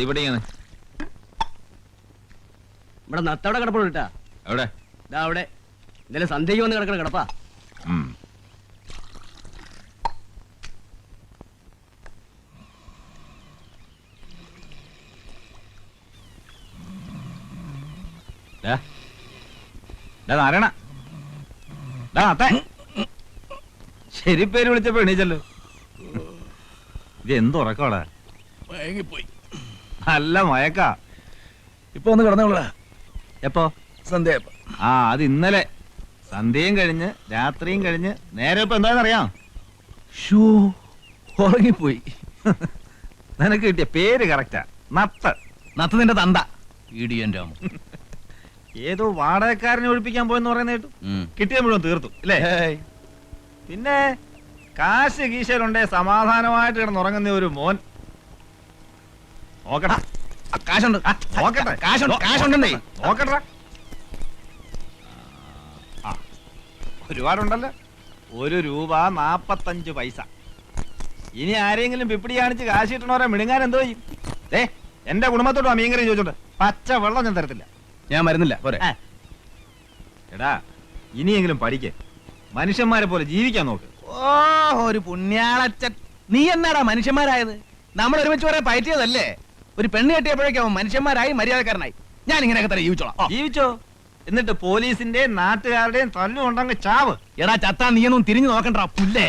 ഇവിടെയാണ് ഇവിടെ നത്തവിടെ കിടപ്പുള്ളൂ കേട്ടാ. എവിടെ? അവിടെ ഇന്നലെ സന്ധ്യയ്ക്ക് വന്ന് കിടക്കണ കിടപ്പാ. നാരായണ, ശരി പേര് വിളിച്ചപ്പോ എണീച്ചല്ലോ. ഇത് എന്തുറക്കോടാ? മയങ്ങിപ്പോയി. നല്ല മയക്കാ. ഇപ്പൊ ഒന്ന് കിടന്നോളാ. എപ്പോ? സന്ധ്യ. ആ, അത് ഇന്നലെ സന്ധ്യയും കഴിഞ്ഞ് രാത്രിയും കഴിഞ്ഞ് നേരെ ഇപ്പൊ എന്താണെന്നറിയാം? ഉറങ്ങിപ്പോയി. നിനക്ക് കിട്ടിയ പേര് കറക്റ്റാ, നത്ത്. നത്ത് നിന്റെ തന്ത ഇടിയന്റെ. ഏതോ വാടകക്കാരനെ ഒഴിപ്പിക്കാൻ പോയെന്ന് പറയുന്ന കേട്ടു. കിട്ടിയ മുഴുവൻ തീർത്തു അല്ലേ? പിന്നെ കാശ് കീശയിലുണ്ടേ സമാധാനമായിട്ട് കിടന്നുറങ്ങുന്ന ഒരു മോൻ. നോക്കടാ, കാശുണ്ട്. നോക്കട്ടെ, കാശുണ്ടെന്നേ. നോക്കട്ടെ. ഒരുപാടുണ്ടല്ലോ. 1 രൂപ 45 പൈസ. ഇനി ആരെങ്കിലും പിപ്പിടി കാണിച്ച് കാശ് കിട്ടണവരെ മിണുങ്ങാൻ എന്തോ ചെയ്യും? എന്റെ കുടുംബത്തോട് മീൻകറി ചോദിച്ചോണ്ട് പച്ച വെള്ളം ഞാൻ തരത്തില്ല. ഞാൻ വരുന്നില്ല. പോരെ. എടാ, ഇനിയെങ്കിലും പഠിക്കേ, മനുഷ്യന്മാരെ പോലെ ജീവിക്കാൻ നോക്ക്. ഓ, ഒരു പുണ്യാളച്ചൻ. നീ എന്നാടാ മനുഷ്യന്മാരായത്? നമ്മൾ ഒരുമിച്ച് പറയാൻ പറ്റിയതല്ലേ? ഒരു പെണ്ണ് കെട്ടിയപ്പോഴേക്കും മനുഷ്യന്മാരായി മര്യാദക്കാരനായി. ഞാൻ ഇങ്ങനെയൊക്കെ തന്നെ ജീവിച്ചോളാം. ജീവിച്ചോ? എന്നിട്ട് പോലീസിന്റെയും നാട്ടുകാരുടെയും തല്ലുകൊണ്ടങ്ങ് ചാവ്. എടാ ചത്താ നീയൊന്നും തിരിഞ്ഞു നോക്കണ്ട പുല്ലേ.